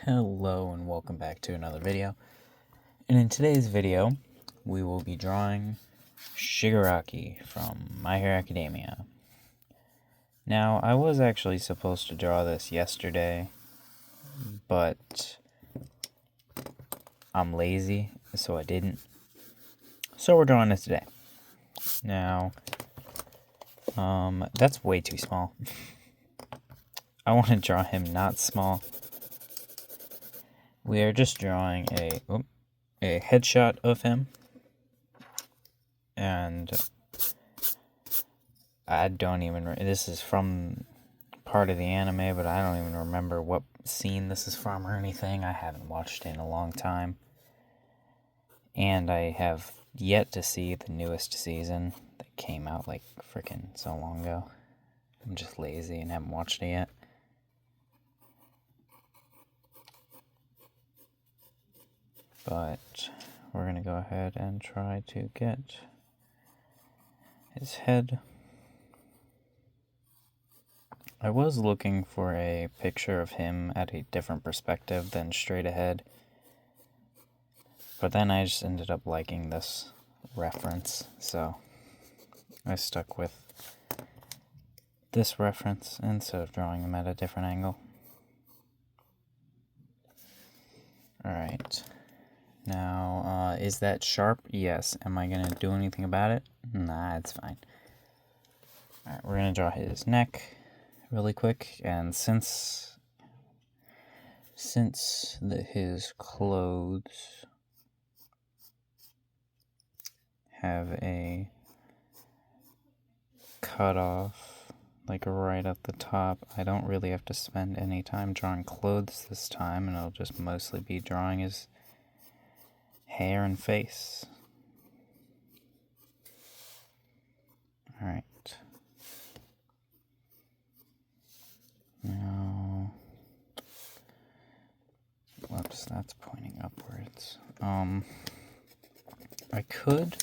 Hello and welcome back to another video. And in today's video, we will be drawing Shigaraki from My Hero Academia. Now, I was actually supposed to draw this yesterday, but I'm lazy, so I didn't. So we're drawing it today. Now, that's way too small. I want to draw him not small. We are just drawing a headshot of him, and I don't even, this is from part of the anime, but I don't even remember what scene this is from or anything. I haven't watched it in a long time, and I have yet to see the newest season that came out like freaking so long ago. I'm just lazy and haven't watched it yet. But we're going to go ahead and try to get his head. I was looking for a picture of him at a different perspective than straight ahead. But then I just ended up liking this reference, so I stuck with this reference instead of drawing him at a different angle. Alright. Now, is that sharp? Yes. Am I going to do anything about it? Nah, it's fine. Alright, we're going to draw his neck really quick, and since his clothes have a cutoff, like right at the top, I don't really have to spend any time drawing clothes this time, and I'll just mostly be drawing his hair and face. Alright. Now, whoops, that's pointing upwards. I could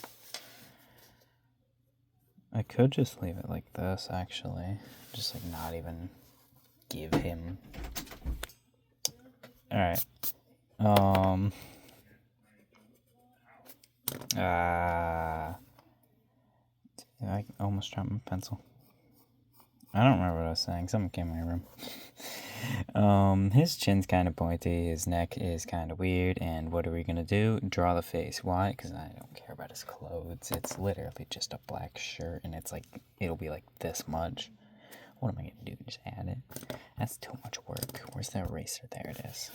just leave it like this, actually. Just like not even give him. Alright. I almost dropped my pencil. I don't remember what I was saying. Someone came in my room. His chin's kind of pointy. His neck is kind of weird. And what are we going to do? Draw the face. Why? Because I don't care about his clothes. It's literally just a black shirt. And it's like, it'll be like this much. What am I going to do? Just add it? That's too much work. Where's the eraser? There it is.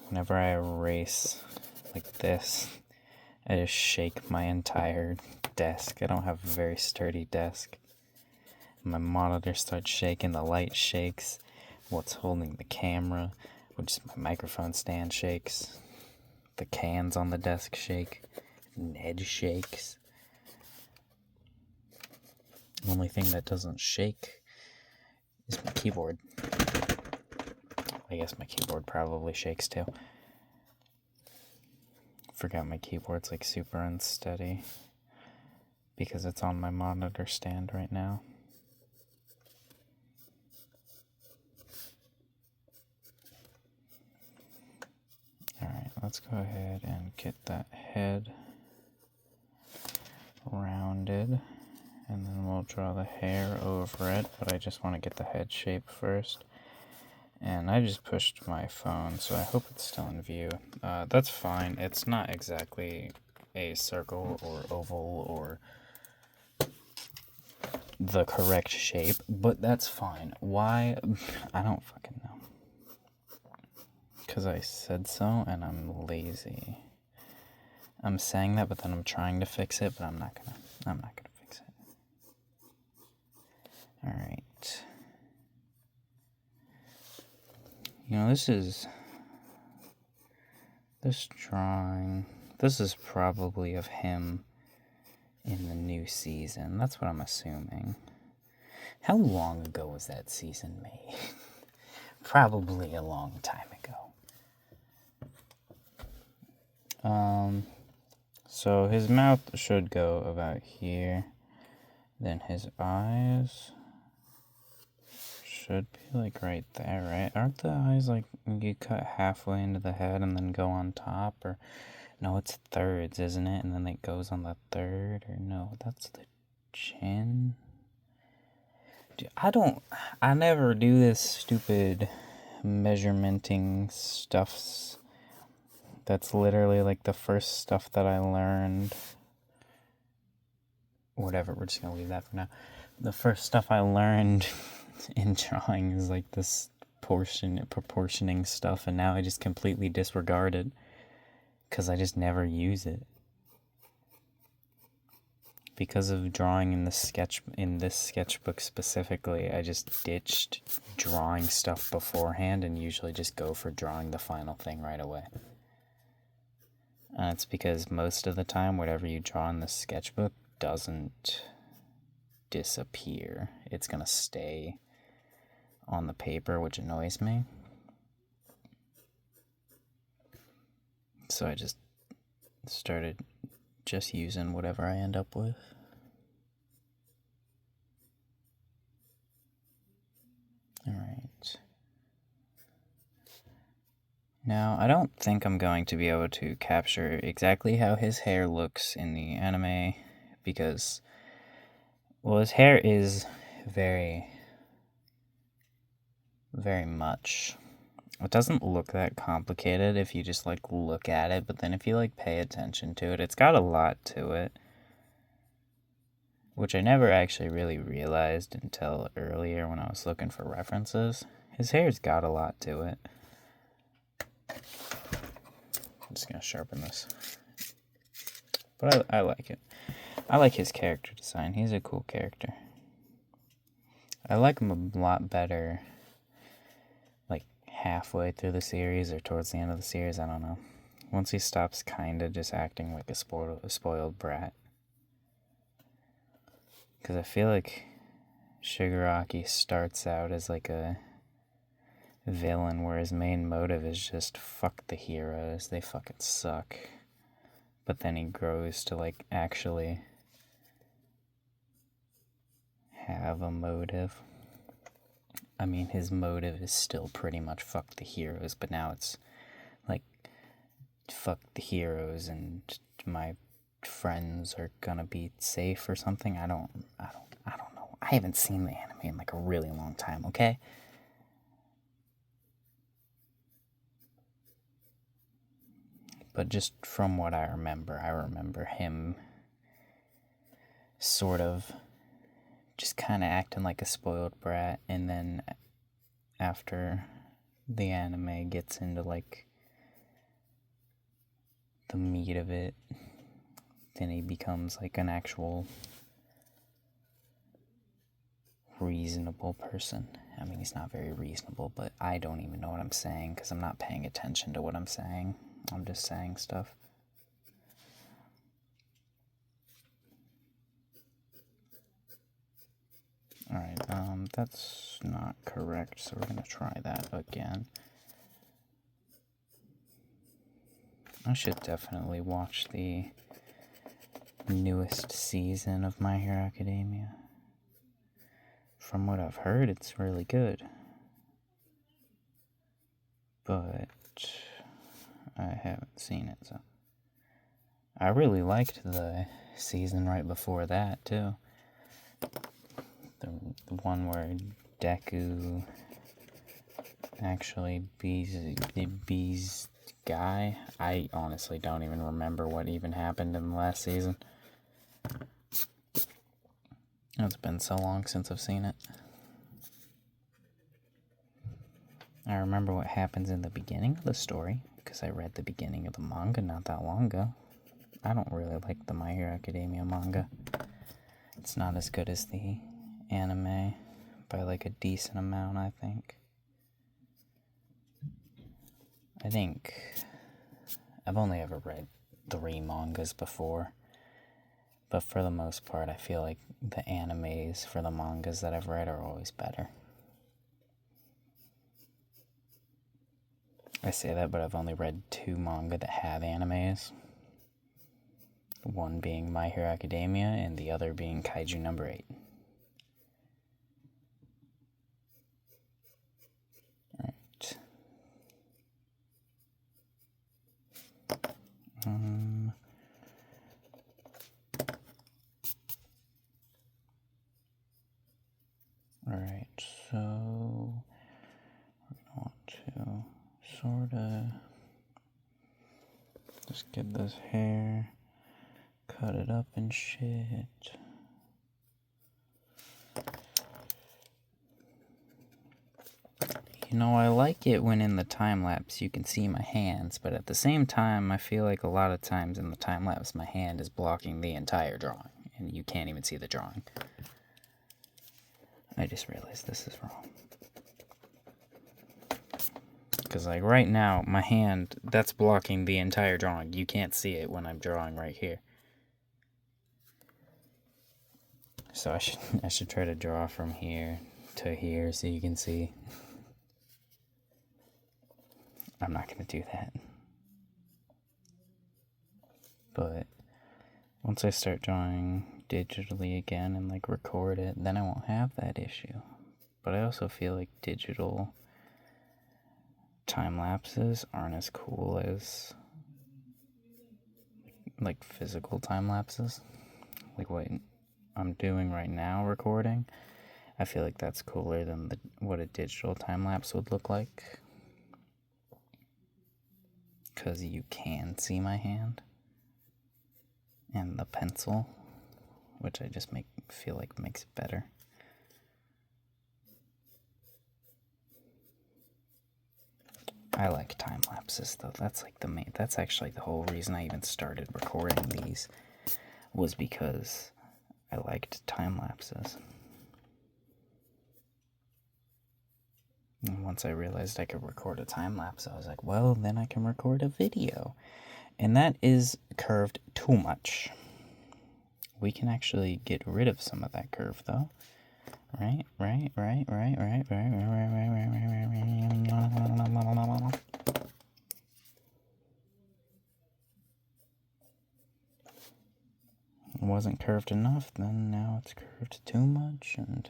Whenever I erase like this, I just shake my entire desk. I don't have a very sturdy desk. My monitor starts shaking, the light shakes, what's holding the camera, which is my microphone stand, shakes. The cans on the desk shake. Ned shakes. The only thing that doesn't shake is my keyboard. I guess my keyboard probably shakes too. Forgot my keyboard's like super unsteady because it's on my monitor stand right now. Alright, let's go ahead and get that head rounded, and then we'll draw the hair over it, but I just want to get the head shape first. And I just pushed my phone, so I hope it's still in view. That's fine. It's not exactly a circle or oval or the correct shape, but that's fine. Why? I don't fucking know. Because I said so, and I'm lazy. I'm saying that, but then I'm trying to fix it, but I'm not gonna fix it. Alright. You know, this drawing, this is probably of him in the new season. That's what I'm assuming. How long ago was that season made? Probably a long time ago. So his mouth should go about here. Then his eyes should be like right there, right? Aren't the eyes like you cut halfway into the head and then go on top? Or no, it's thirds, isn't it? And then it goes on the third, or no, that's the chin. I never do this stupid measurementing stuffs. That's literally like the first stuff that I learned. Whatever, we're just gonna leave that for now. The first stuff I learned in drawing is like this proportioning stuff, and now I just completely disregard it because I just never use it. Because of drawing in this sketchbook specifically, I just ditched drawing stuff beforehand and usually just go for drawing the final thing right away. And it's because most of the time, whatever you draw in the sketchbook doesn't disappear. It's gonna stay on the paper, which annoys me. So I just started just using whatever I end up with. Alright. Now, I don't think I'm going to be able to capture exactly how his hair looks in the anime because, well, his hair is very, very much. It doesn't look that complicated if you just, like, look at it, but then if you, like, pay attention to it, it's got a lot to it. Which I never actually really realized until earlier when I was looking for references. His hair's got a lot to it. I'm just gonna sharpen this. But I like it. I like his character design. He's a cool character. I like him a lot better, like, halfway through the series or towards the end of the series, I don't know. Once he stops kinda just acting like a spoiled brat. Because I feel like Shigaraki starts out as like a villain where his main motive is just fuck the heroes, they fucking suck. But then he grows to like actually have a motive. I mean, his motive is still pretty much fuck the heroes, but now it's like fuck the heroes and my friends are gonna be safe or something. I don't know. I haven't seen the anime in like a really long time, okay? But just from what I remember him sort of just kind of acting like a spoiled brat, and then after the anime gets into like the meat of it, then he becomes like an actual reasonable person. I mean, he's not very reasonable, but I don't even know what I'm saying because I'm not paying attention to what I'm saying. I'm just saying stuff. Alright, that's not correct, so we're gonna try that again. I should definitely watch the newest season of My Hero Academia. From what I've heard, it's really good. But I haven't seen it, so. I really liked the season right before that, too. The one where Deku actually bees guy. I honestly don't even remember what even happened in the last season. It's been so long since I've seen it. I remember what happens in the beginning of the story, because I read the beginning of the manga not that long ago. I don't really like the My Hero Academia manga. It's not as good as the anime by like a decent amount, I think. I think I've only ever read 3 mangas before, but for the most part, I feel like the animes for the mangas that I've read are always better. I say that, but I've only read 2 manga that have animes. One being My Hero Academia, and the other being Kaiju number 8. Alright, so I want to sort of just get this hair, cut it up and shit. You know, I like it when in the time lapse you can see my hands, but at the same time, I feel like a lot of times in the time lapse my hand is blocking the entire drawing, and you can't even see the drawing. I just realized this is wrong. Because, like, right now, my hand, that's blocking the entire drawing. You can't see it when I'm drawing right here. So I should try to draw from here to here so you can see. I'm not going to do that. But once I start drawing digitally again and, like, record it, then I won't have that issue. But I also feel like digital time lapses aren't as cool as, like, physical time lapses. Like what I'm doing right now, recording. I feel like that's cooler than what a digital time lapse would look like. Because you can see my hand and the pencil, which I just feel like makes it better. I like time lapses though. That's like that's actually the whole reason I even started recording these, was because I liked time lapses. And once I realized I could record a time lapse, I was like, well, then I can record a video. And that is curved too much. We can actually get rid of some of that curve though. Right. It wasn't curved enough, then now it's curved too much, and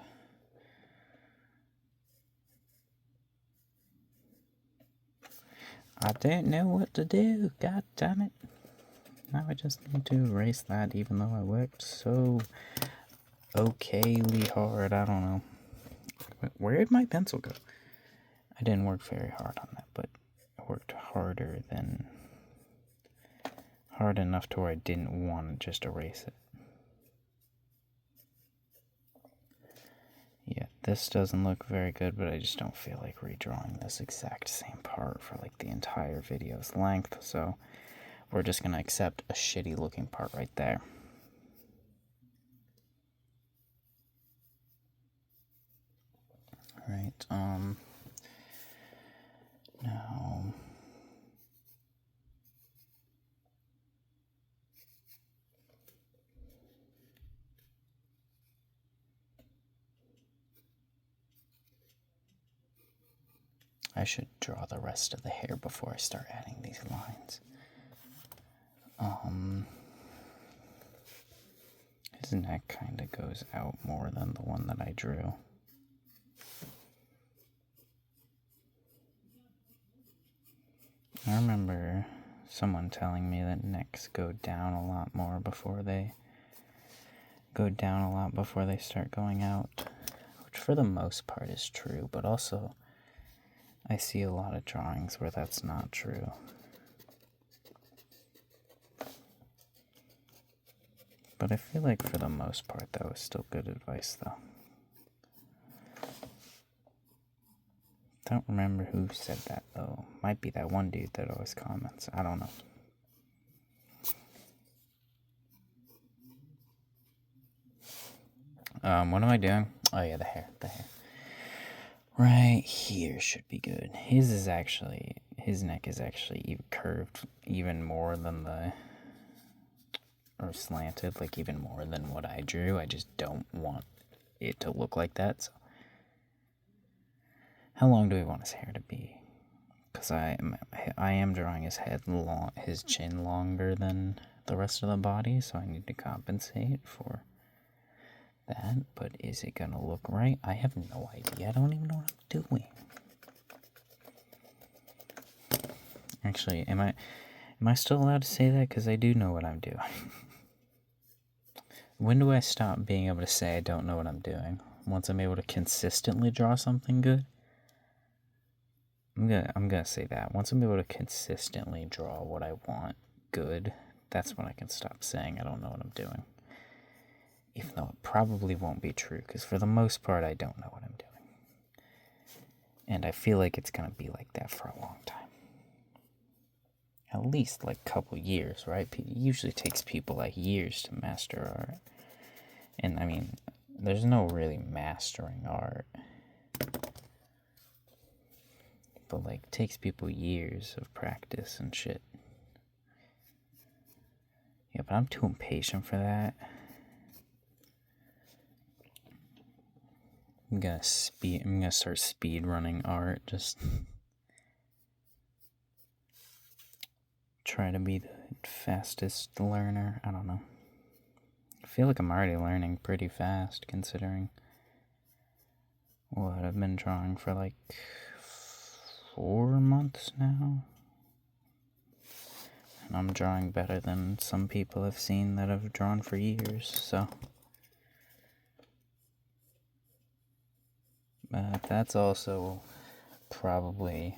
I don't know what to do. God damn it. Now I just need to erase that, even though I worked so okayly hard. I don't know. Where did my pencil go? I didn't work very hard on that, but I worked hard enough to where I didn't want to just erase it. Yeah, this doesn't look very good, but I just don't feel like redrawing this exact same part for like the entire video's length, so we're just going to accept a shitty looking part right there. Alright, now I should draw the rest of the hair before I start adding these lines. His neck kind of goes out more than the one that I drew. I remember someone telling me that necks go down a lot more before they start going out, which for the most part is true, but also I see a lot of drawings where that's not true. But I feel like for the most part that was still good advice though. Don't remember who said that though. Might be that one dude that always comments. I don't know. What am I doing? Oh yeah, the hair. Right here should be good. His neck is actually curved even more than or slanted, like even more than what I drew. I just don't want it to look like that. So how long do we want his hair to be? Because I am drawing his chin longer than the rest of the body, so I need to compensate for that. But is it gonna look right? I have no idea. I don't even know what I'm doing. Actually, am I still allowed to say that? Because I do know what I'm doing. When do I stop being able to say I don't know what I'm doing? Once I'm able to consistently draw something good, I'm gonna say that. Once I'm able to consistently draw what I want good, that's when I can stop saying I don't know what I'm doing. Even though it probably won't be true, because for the most part, I don't know what I'm doing. And I feel like it's gonna be like that for a long time. At least like a couple years, right? It usually takes people like years to master art. And I mean, there's no really mastering art. But like, it takes people years of practice and shit. Yeah, but I'm too impatient for that. I'm gonna start speed running art. Just try to be the fastest learner. I don't know. I feel like I'm already learning pretty fast, considering what I've been drawing for like 4 months now. And I'm drawing better than some people I've seen that have drawn for years, so. That's also probably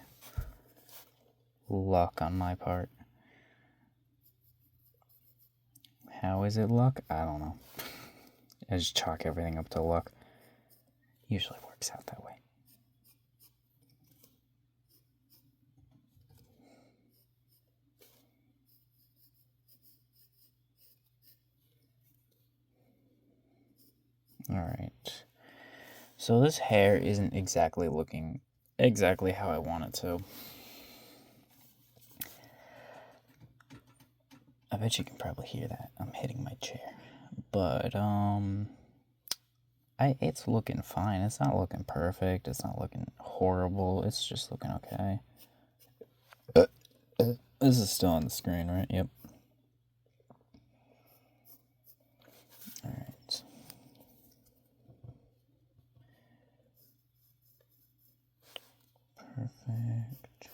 luck on my part. How is it luck? I don't know. I just chalk everything up to luck. Usually works out that way. Alright. So this hair isn't exactly looking exactly how I want it to. I bet you can probably hear that. I'm hitting my chair. But, it's looking fine. It's not looking perfect. It's not looking horrible. It's just looking okay. This is still on the screen, right? Yep. Alright. Perfect.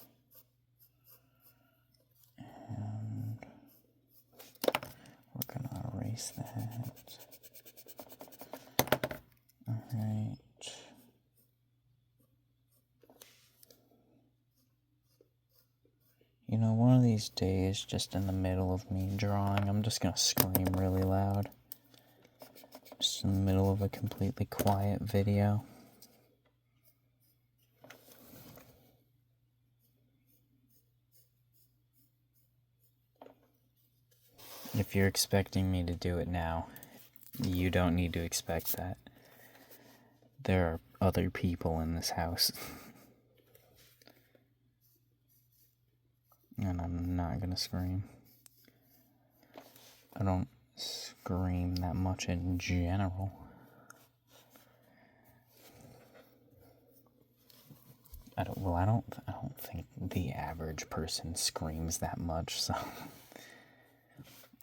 And we're gonna erase that. Alright. You know, one of these days, just in the middle of me drawing, I'm just gonna scream really loud. Just in the middle of a completely quiet video. If you're expecting me to do it now, you don't need to expect that. There are other people in this house. And I'm not gonna scream. I don't scream that much in general. I don't think the average person screams that much, so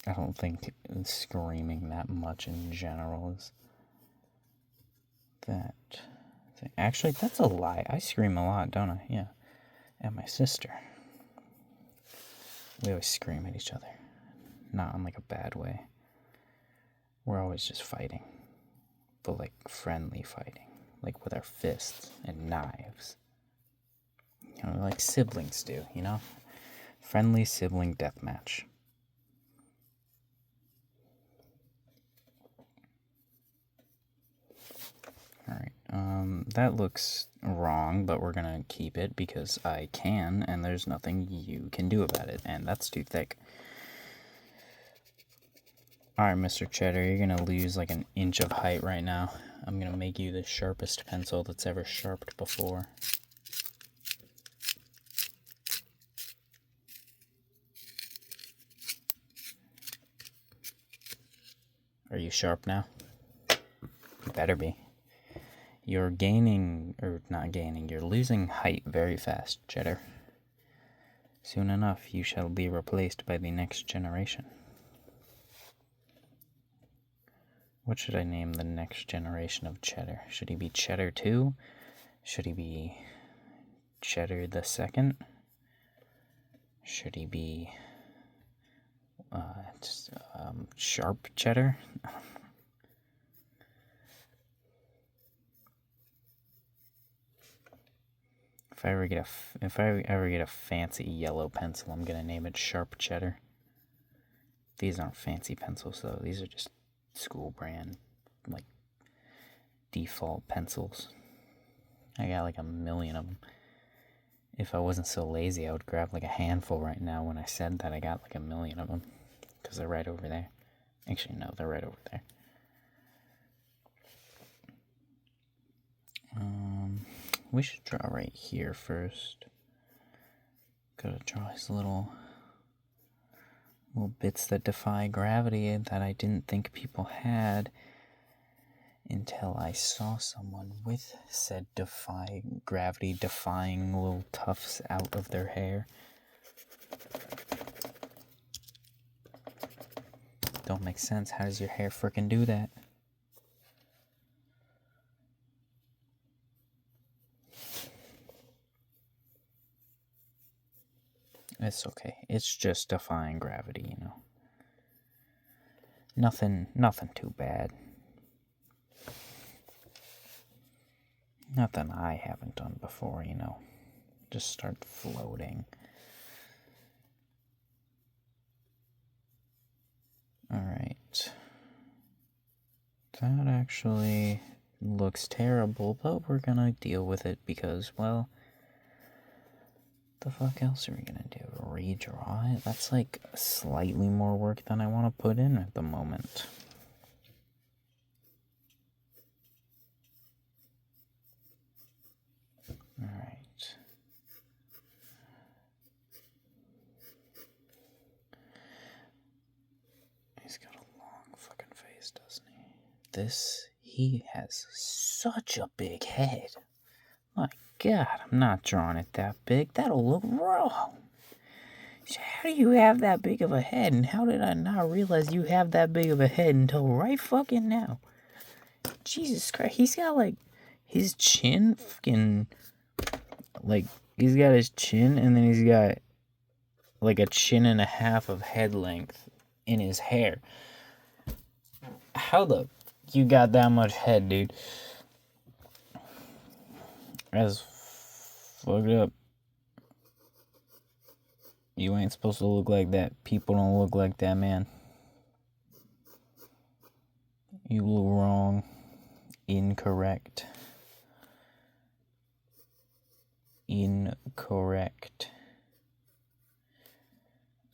I don't think screaming that much in general is that thing. Actually, that's a lie. I scream a lot, don't I? Yeah. And my sister. We always scream at each other. Not in like a bad way. We're always just fighting. But like friendly fighting. Like with our fists and knives. You know, like siblings do, you know? Friendly sibling deathmatch. Alright, that looks wrong, but we're gonna keep it because I can, and there's nothing you can do about it, and that's too thick. Alright, Mr. Cheddar, you're gonna lose like an inch of height right now. I'm gonna make you the sharpest pencil that's ever sharpened before. Are you sharp now? You better be. You're gaining, or not gaining, you're losing height very fast, Cheddar. Soon enough, you shall be replaced by the next generation. What should I name the next generation of Cheddar? Should he be Cheddar 2? Should he be Cheddar the Second? Should he be Sharp Cheddar? If I ever get a fancy yellow pencil, I'm gonna name it Sharp Cheddar. These aren't fancy pencils though. These are just school brand, like, default pencils. I got like a million of them. If I wasn't so lazy, I would grab like a handful right now. When I said that, I got like a million of them. Because they're right over there. Actually, no, they're right over there. We should draw right here first. Gotta draw his little bits that defy gravity that I didn't think people had until I saw someone with said gravity defying little tufts out of their hair. Don't make sense. How does your hair frickin' do that? It's okay. It's just defying gravity, you know. Nothing too bad. Nothing I haven't done before, you know. Just start floating. Alright. That actually looks terrible, but we're gonna deal with it because, well, the fuck else are we gonna do? Redraw it? That's like slightly more work than I want to put in at the moment. Alright. He's got a long fucking face, doesn't he? He has such a big head. My God, I'm not drawing it that big. That'll look wrong. How do you have that big of a head, and how did I not realize you have that big of a head until right fucking now? Jesus Christ, he's got like his chin fucking, like, he's got his chin, and then he's got like a chin and a half of head length in his hair. How the you got that much head, dude? That's fucked up. You ain't supposed to look like that. People don't look like that, man. You look wrong. Incorrect. Incorrect.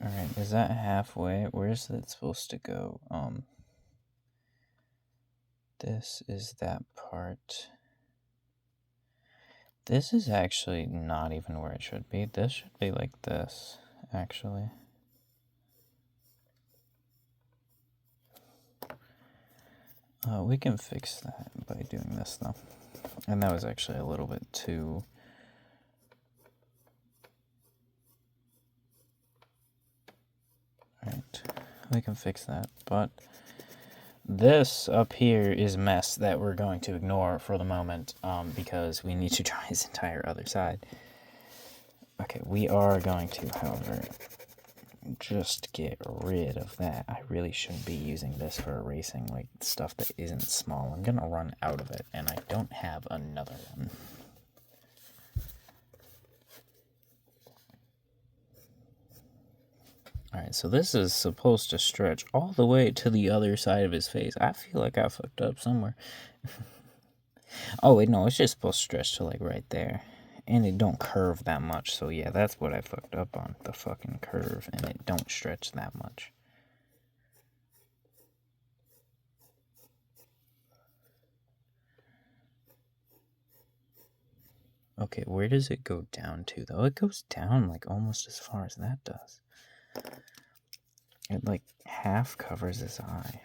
Alright, is that halfway? Where's it supposed to go? This is that part. This is actually not even where it should be. This should be like this, actually. We can fix that by doing this, though. And that was actually a little bit too... Right, we can fix that, but this up here is mess that we're going to ignore for the moment, because we need to try his entire other side. Okay, we are going to, however, just get rid of that. I really shouldn't be using this for erasing, like, stuff that isn't small. I'm gonna run out of it, and I don't have another one. Alright, so this is supposed to stretch all the way to the other side of his face. I feel like I fucked up somewhere. Oh, wait, no, it's just supposed to stretch to, like, right there. And it don't curve that much, so yeah, that's what I fucked up on. The fucking curve, and it don't stretch that much. Okay, where does it go down to, though? It goes down, like, almost as far as that does. It, like, half covers his eye.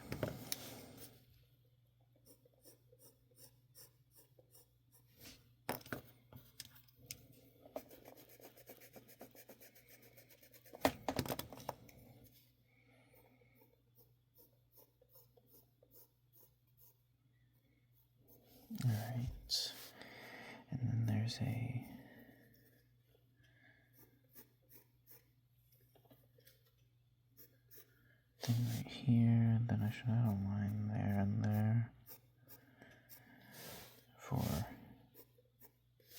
Alright. And then there's a... thing right here, then I should have a line there and there for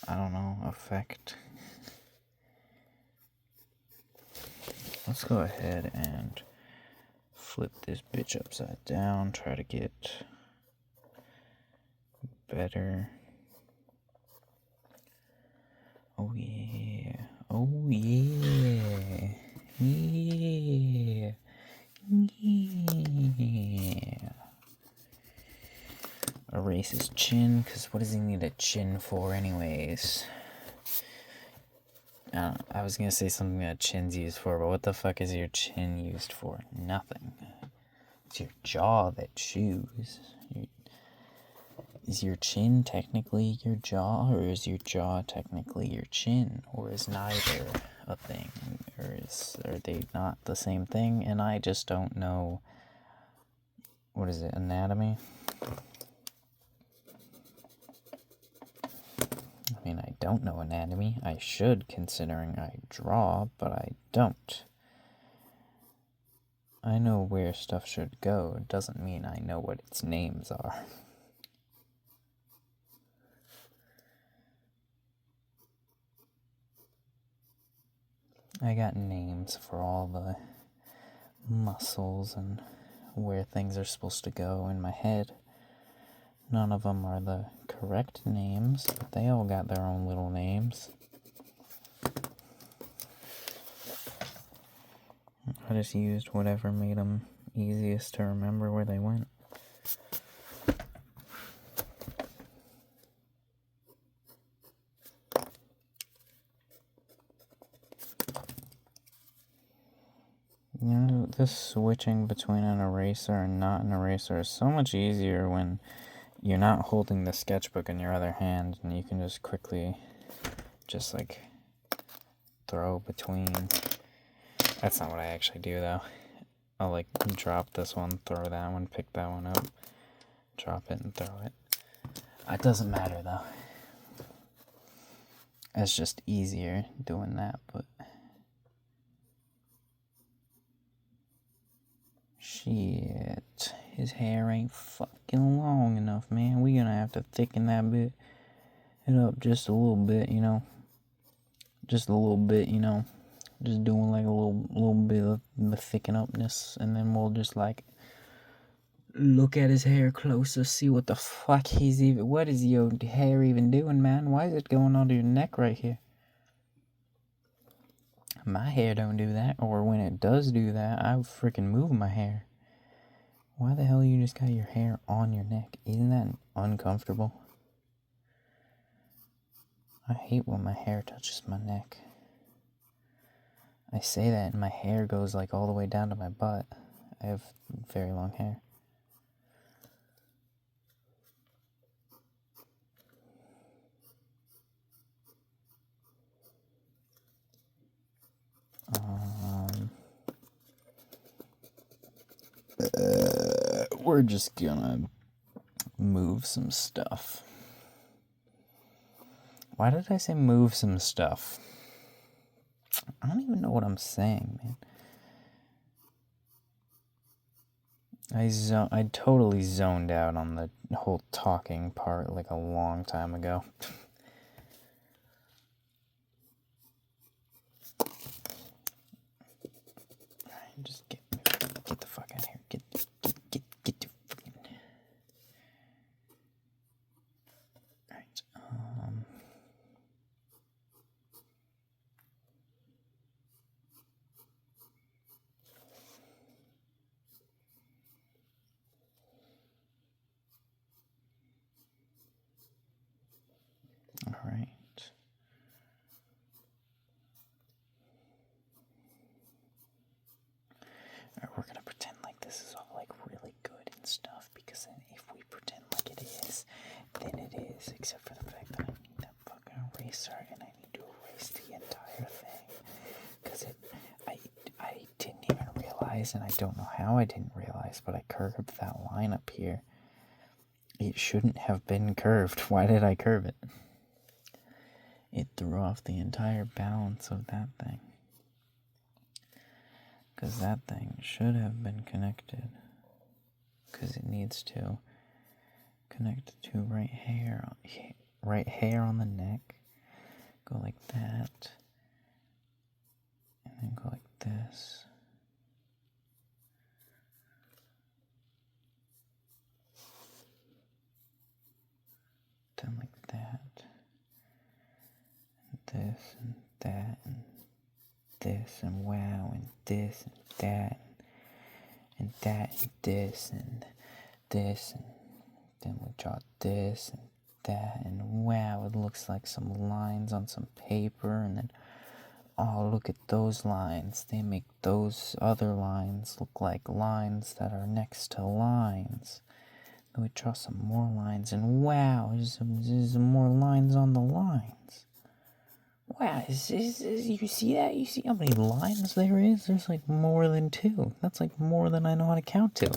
I don't know, effect. Let's go ahead and flip this bitch upside down, try to get better. Oh yeah, oh yeah, yeah, yeah. Erase his chin, because what does he need a chin for anyways? I was gonna say something that chin's used for, but what the fuck is your chin used for? Nothing. It's your jaw that chews. Is your chin technically your jaw, or is your jaw technically your chin? Or is neither a thing? Or are they not the same thing? And I just don't know. What is it, anatomy? I mean, I don't know anatomy. I should, considering I draw, but I don't. I know where stuff should go. It doesn't mean I know what its names are. I got names for all the muscles and where things are supposed to go in my head. None of them are the correct names, but they all got their own little names. I just used whatever made them easiest to remember where they went. You know, this switching between an eraser and not an eraser is so much easier when you're not holding the sketchbook in your other hand and you can just quickly just like throw between. That's not what I actually do though. I'll like drop this one, throw that one, pick that one up, drop it and throw it. It doesn't matter though. It's just easier doing that, but shit, his hair ain't fucking long enough, man. We gonna have to thicken that bit it up just a little bit, you know. Just a little bit, you know. Just doing like a little bit of the thicken upness, and then we'll just like look at his hair closer, see what the fuck what is your hair even doing, man? Why is it going onto your neck right here? My hair don't do that, or when it does do that, I freaking move my hair. Why the hell you just got your hair on your neck? Isn't that uncomfortable? I hate when my hair touches my neck. I say that and my hair goes like all the way down to my butt. I have very long hair. We're just gonna move some stuff. Why did I say move some stuff? I don't even know what I'm saying, man. I totally zoned out on the whole talking part like a long time ago. Just get the fuck out of here. Get the fucking. Alright, Alright. We're gonna pretend like this is all like really good and stuff, because then if we pretend like it is, then it is, except for the fact that I need that fucking eraser and I need to erase the entire thing. Because I didn't even realize, and I don't know how I didn't realize, but I curved that line up here. It shouldn't have been curved. Why did I curve it? It threw off the entire balance of that thing. Because that thing should have been connected. Because it needs to connect to right hair on the neck. Go like that. And then go like this. Then like that. And this and that and this and wow and this and that and that and this and this and then we draw this and that and wow, it looks like some lines on some paper, and then oh, look at those lines, they make those other lines look like lines that are next to lines. Then we draw some more lines, and wow, there's some more lines on the lines. Wow, you see that? You see how many lines there is? There's like more than 2. That's like more than I know how to count to.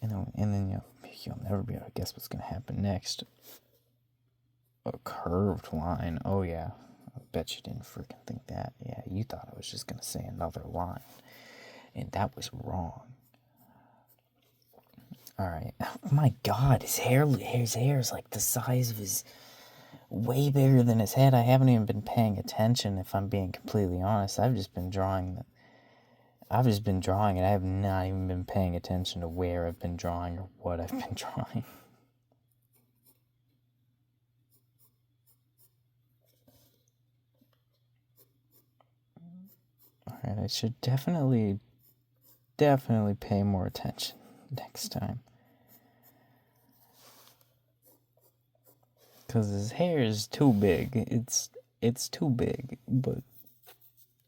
And then you'll never be able to guess what's going to happen next. A curved line. Oh, yeah. I bet you didn't freaking think that. Yeah, you thought I was just going to say another line. And that was wrong. Alright. Oh, my God, his hair is like the size of his... way bigger than his head. I haven't even been paying attention, if I'm being completely honest. I've just been drawing it. I have not even been paying attention to where I've been drawing or what I've been drawing. Alright, I should definitely pay more attention next time. Because his hair is too big. It's too big, but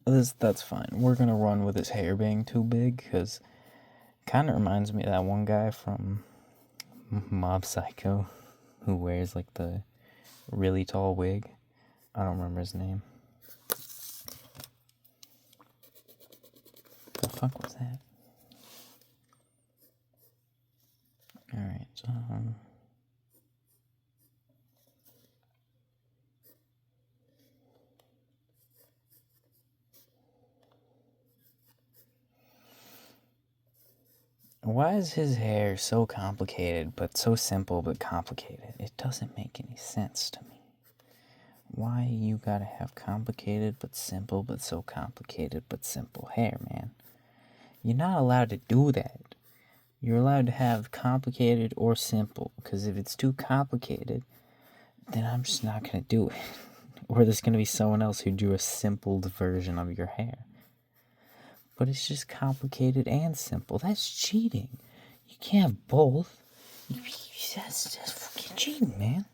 that's fine. We're gonna run with his hair being too big, because it kind of reminds me of that one guy from Mob Psycho who wears like the really tall wig. I don't remember his name. The fuck was that? Alright, why is his hair so complicated, but so simple but complicated? It doesn't make any sense to me. Why you gotta have complicated but simple but so complicated but simple hair, man? You're not allowed to do that. You're allowed to have complicated or simple, because if it's too complicated, then I'm just not gonna do it. Or there's gonna be someone else who drew a simpled version of your hair. But it's just complicated and simple. That's cheating. You can't have both. That's fucking cheating, man.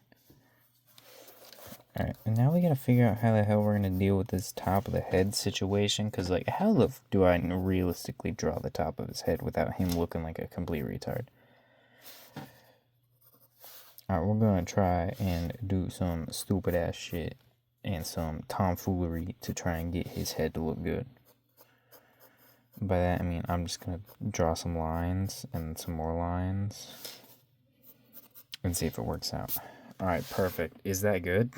Alright, and now we gotta figure out how the hell we're gonna deal with this top of the head situation. Because, like, how the do I realistically draw the top of his head without him looking like a complete retard? Alright, we're gonna try and do some stupid ass shit and some tomfoolery to try and get his head to look good. By that I mean I'm just gonna draw some lines and some more lines and see if it works out. Alright, perfect. Is that good?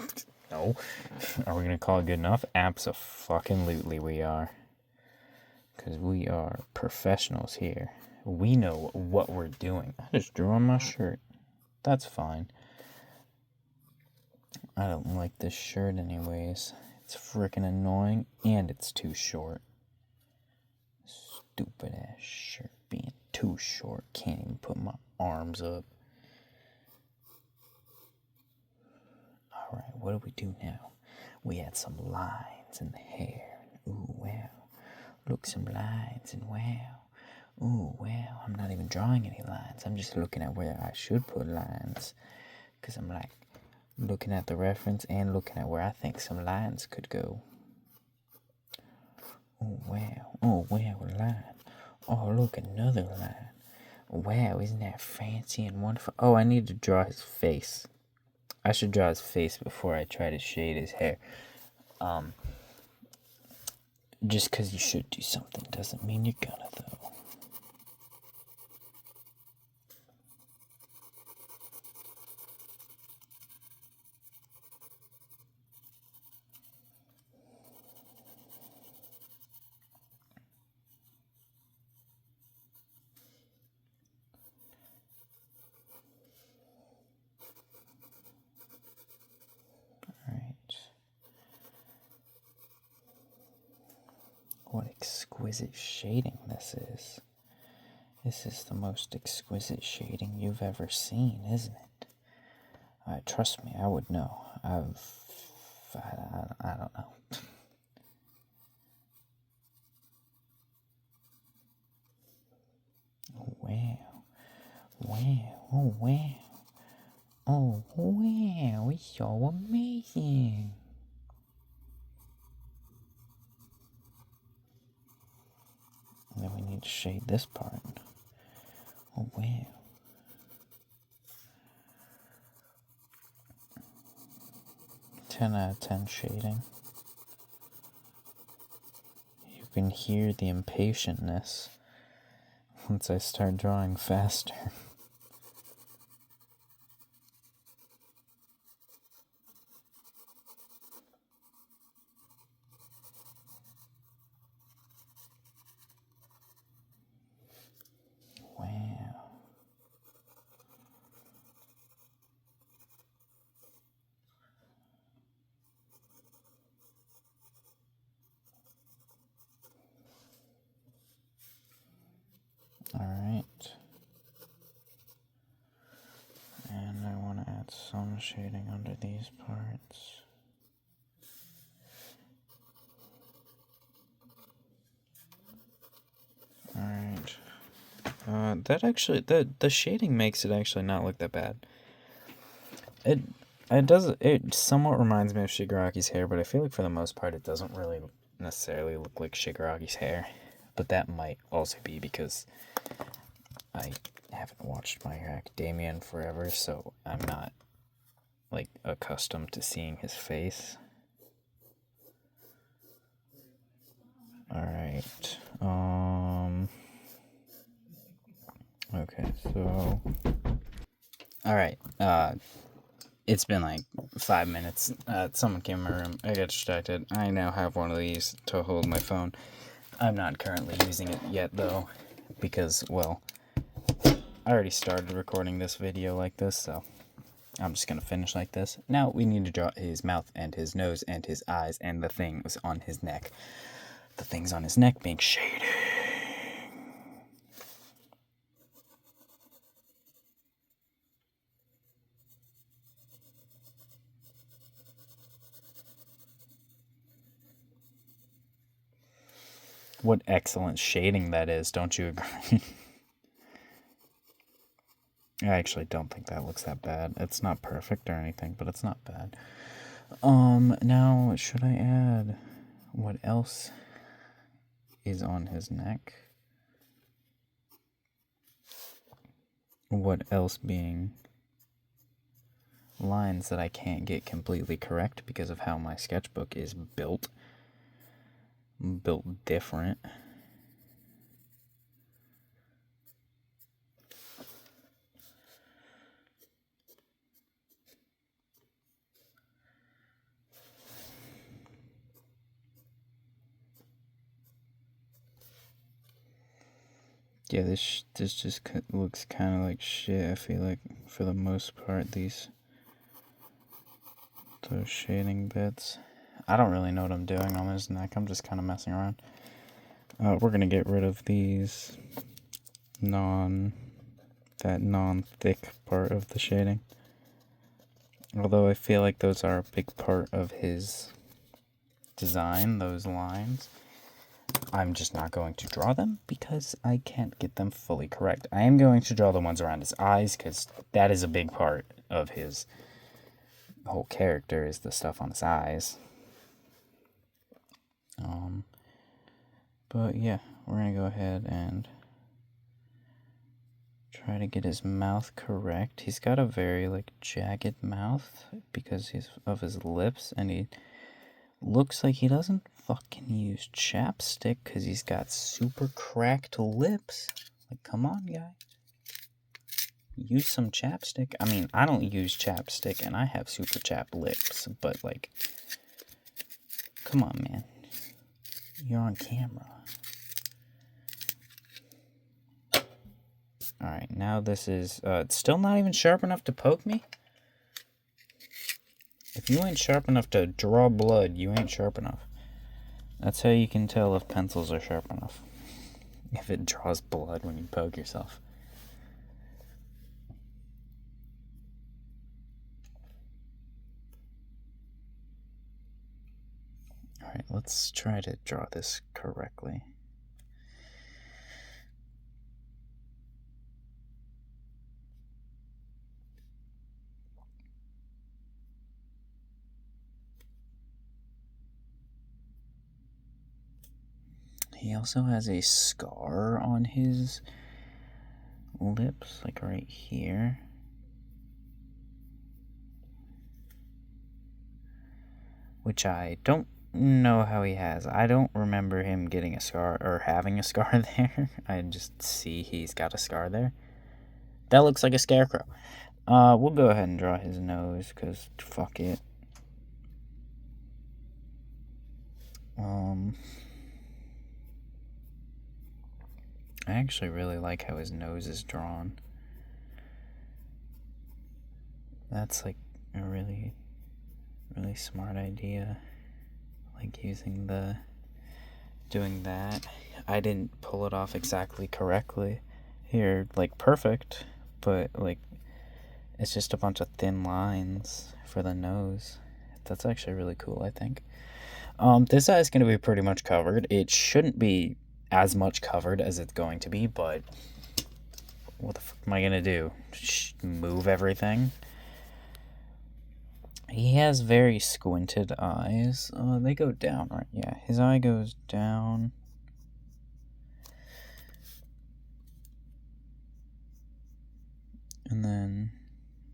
No. Are we gonna call it good enough? Abso-fucking-lutely we are. Because we are professionals here. We know what we're doing. I just drew on my shirt. That's fine. I don't like this shirt anyways. It's freaking annoying and it's too short. Stupid ass shirt being too short. Can't even put my arms up. Alright, what do we do now? We add some lines in the hair. Ooh, wow. Look, some lines and wow. Ooh, wow. I'm not even drawing any lines. I'm just looking at where I should put lines. Because I'm like looking at the reference and looking at where I think some lines could go. Oh, wow. Oh, wow, a line. Oh, look, another line. Wow, isn't that fancy and wonderful? Oh, I need to draw his face. I should draw his face before I try to shade his hair. Just because you should do something doesn't mean you're gonna, though. What exquisite shading this is. This is the most exquisite shading you've ever seen, isn't it? Trust me, I would know. I don't know. Wow. Wow. Oh, wow. Oh, wow. It's so amazing. And then we need to shade this part. Oh, wow. Ten out of 10 shading. You can hear the impatientness once I start drawing faster. Wow. Alright. And I want to add some shading under these parts. Alright. That actually, the shading makes it actually not look that bad. It somewhat reminds me of Shigaraki's hair, but I feel like for the most part it doesn't really necessarily look like Shigaraki's hair. But that might also be because I haven't watched My Hero Academia in forever, so I'm not, like, accustomed to seeing his face. Alright, okay, so... Alright, it's been like 5 minutes. Someone came in my room. I got distracted. I now have one of these to hold my phone. I'm not currently using it yet, though, because, well, I already started recording this video like this, so I'm just gonna finish like this. Now we need to draw his mouth and his nose and his eyes and the things on his neck. The things on his neck being shading. What excellent shading that is, don't you agree? I actually don't think that looks that bad. It's not perfect or anything, but it's not bad. Now, should I add what else is on his neck? What else being lines that I can't get completely correct because of how my sketchbook is built. Built different. Yeah, this just looks kind of like shit. I feel like for the most part those shading bits. I don't really know what I'm doing on his neck. I'm just kind of messing around. We're gonna get rid of these that non-thick part of the shading. Although I feel like those are a big part of his design, those lines. I'm just not going to draw them because I can't get them fully correct. I am going to draw the ones around his eyes because that is a big part of his whole character, is the stuff on his eyes. But yeah, we're gonna go ahead and try to get his mouth correct. He's got a very like jagged mouth because of his lips, and he looks like he doesn't fucking use chapstick because he's got super cracked lips. Like, come on, guy. Use some chapstick. I mean, I don't use chapstick and I have super chapped lips, but like, come on, man. You're on camera. Alright, now this is, it's still not even sharp enough to poke me? If you ain't sharp enough to draw blood, you ain't sharp enough. That's how you can tell if pencils are sharp enough. If it draws blood when you poke yourself. Alright, let's try to draw this correctly. He also has a scar on his lips, like right here. Which I don't know how he has. I don't remember him getting a scar or having a scar there. I just see he's got a scar there. That looks like a scarecrow. We'll go ahead and draw his nose, because fuck it. I actually really like how his nose is drawn. That's like a really, really smart idea. Like doing that. I didn't pull it off exactly correctly here, like perfect, but like it's just a bunch of thin lines for the nose. That's actually really cool, I think. This eye is going to be pretty much covered. It shouldn't be as much covered as it's going to be, but what the fuck am I going to do? Move everything? He has very squinted eyes. They go down, right? Yeah, his eye goes down. And then,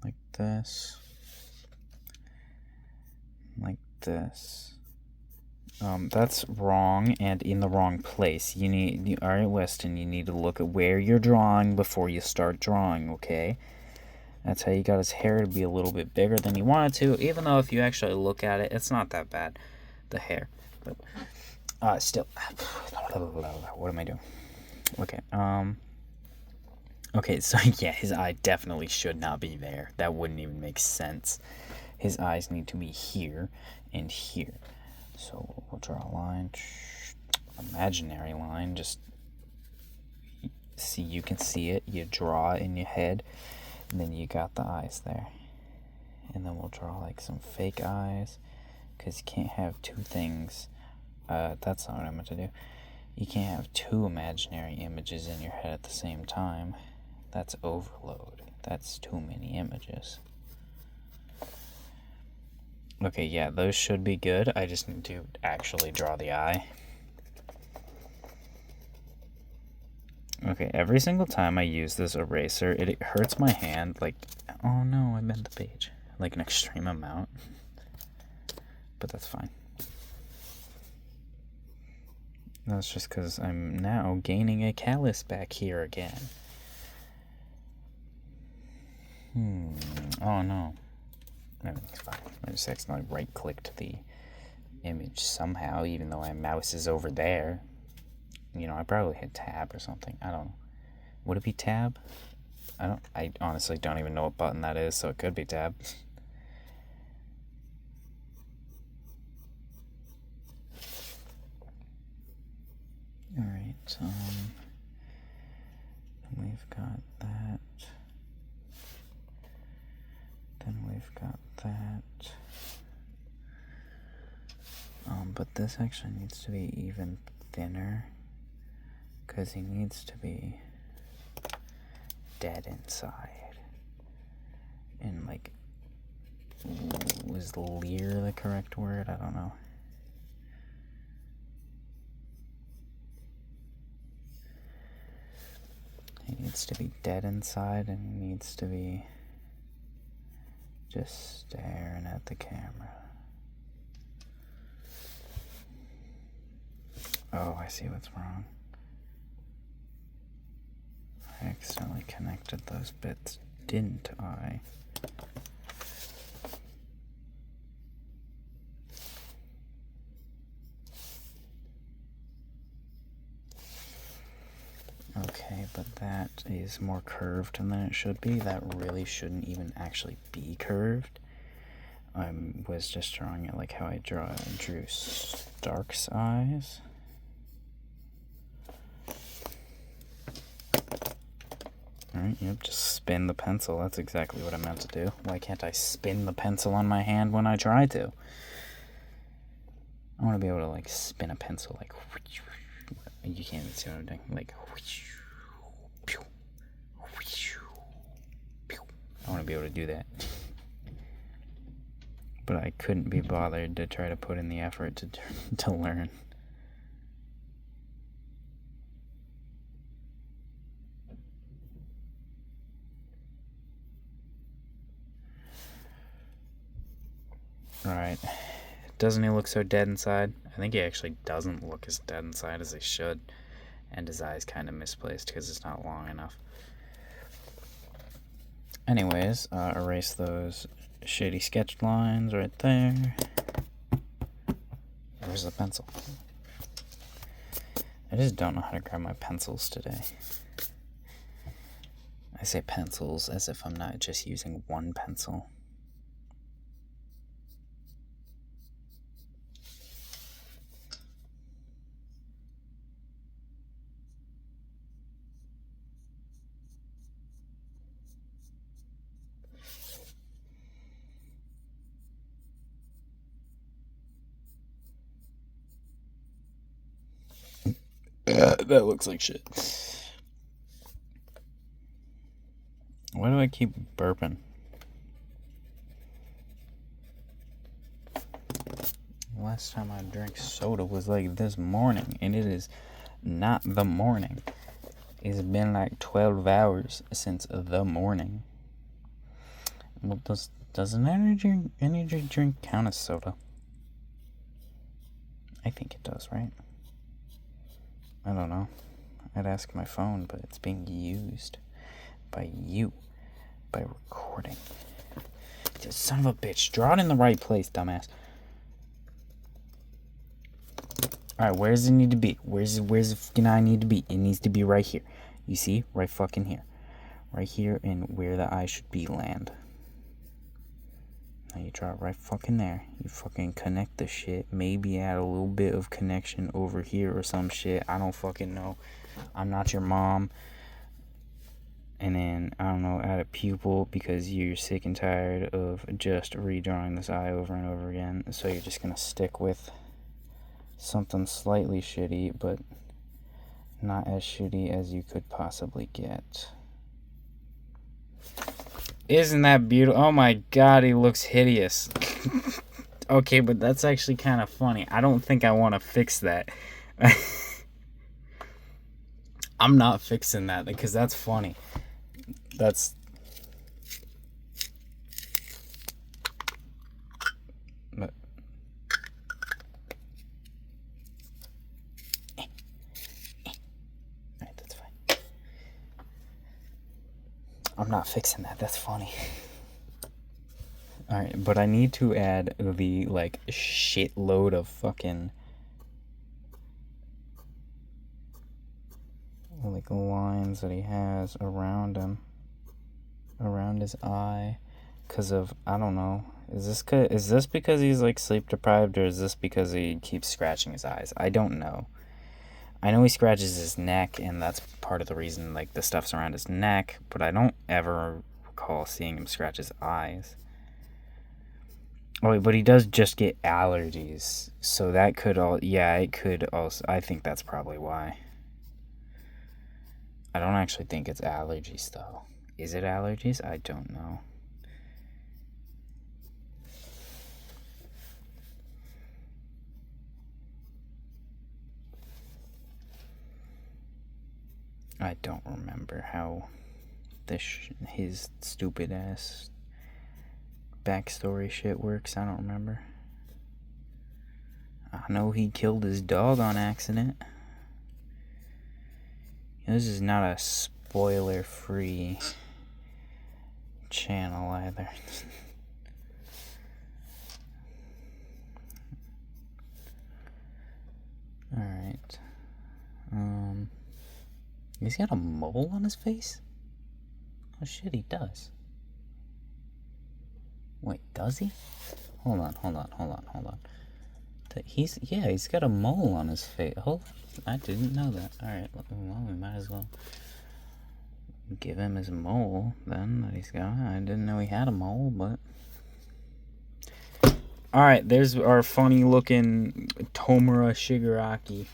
like this. Like this. That's wrong and in the wrong place. Alright, Weston, you need to look at where you're drawing before you start drawing, okay? That's how you got his hair to be a little bit bigger than you wanted to, even though if you actually look at it, it's not that bad, the hair. But, still. What am I doing? Okay, okay, so yeah, his eye definitely should not be there. That wouldn't even make sense. His eyes need to be here and here. So we'll draw a line, imaginary line, just see, you can see it, you draw it in your head, and then you got the eyes there. And then we'll draw like some fake eyes, because you can't have two things. That's not what I meant to do. You can't have two imaginary images in your head at the same time. That's overload. That's too many images. Okay, yeah, those should be good. I just need to actually draw the eye. Okay, every single time I use this eraser, it hurts my hand, like, oh no, I bent the page. Like an extreme amount. But that's fine. That's just because I'm now gaining a callus back here again. Oh no. Everything's fine. I just accidentally right-clicked the image somehow, even though my mouse is over there. You know, I probably hit tab or something. I don't know. Would it be tab? I honestly don't even know what button that is, so it could be tab. Alright, we've got that. Then we've got that. But this actually needs to be even thinner, because he needs to be dead inside. And like, was leer the correct word? I don't know. He needs to be dead inside, and he needs to be just staring at the camera. Oh, I see what's wrong. I accidentally connected those bits, didn't I? Okay, but that is more curved than it should be. That really shouldn't even actually be curved. I was just drawing it like how I drew Stark's eyes. Alright, yep, just spin the pencil. That's exactly what I meant to do. Why can't I spin the pencil on my hand when I try to? I want to be able to, like, spin a pencil, like, you can't even see what I'm doing, like, I want to be able to do that. But I couldn't be bothered to try to put in the effort to learn. Alright. Doesn't he look so dead inside? I think he actually doesn't look as dead inside as he should. And his eye's kind of misplaced because it's not long enough. Anyways, erase those shitty sketched lines right there. Where's the pencil? I just don't know how to grab my pencils today. I say pencils as if I'm not just using one pencil. That looks like shit. Why do I keep burping? Last time I drank soda was like this morning, and it is not the morning. It's been like 12 hours since the morning. Well, does an energy drink count as soda? I think it does, right? I don't know. I'd ask my phone, but it's being used by you, by recording. Son of a bitch, draw it in the right place, dumbass. Alright, where does it need to be? Where's the fucking eye need to be? It needs to be right here. You see? Right fucking here. Right here, and where the eye should be land. Now you draw it right fucking there. You fucking connect the shit. Maybe add a little bit of connection over here or some shit. I don't fucking know. I'm not your mom. And then, I don't know, add a pupil because you're sick and tired of just redrawing this eye over and over again. So you're just gonna stick with something slightly shitty, but not as shitty as you could possibly get. Isn't that beautiful? Oh my god, he looks hideous. Okay, but that's actually kind of funny. I don't think I want to fix that. I'm not fixing that because that's funny. That's... But... Alright, that's fine. I'm not fixing that. That's funny. Alright, but I need to add the, like, shitload of fucking... like, lines that he has around him. Around his eye. Because of, I don't know. Is this because he's, like, sleep deprived, or is this because he keeps scratching his eyes? I don't know. I know he scratches his neck, and that's part of the reason, like, the stuff's around his neck, but I don't ever recall seeing him scratch his eyes. Oh, but he does just get allergies, so that could it could also, I think that's probably why. I don't actually think it's allergies, though. Is it allergies? I don't know. I don't remember how his stupid ass backstory shit works. I don't remember. I know he killed his dog on accident. This is not a spoiler-free channel either. Alright. He's got a mole on his face? Oh shit, he does. Wait, does he? hold on. He's got a mole on his face. Hold on. I didn't know that. Alright, well, we might as well give him his mole then that he's got. I didn't know he had a mole, but... Alright, there's our funny looking Tomura Shigaraki.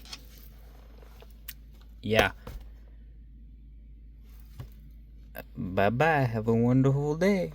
Yeah. Bye-bye. Have a wonderful day.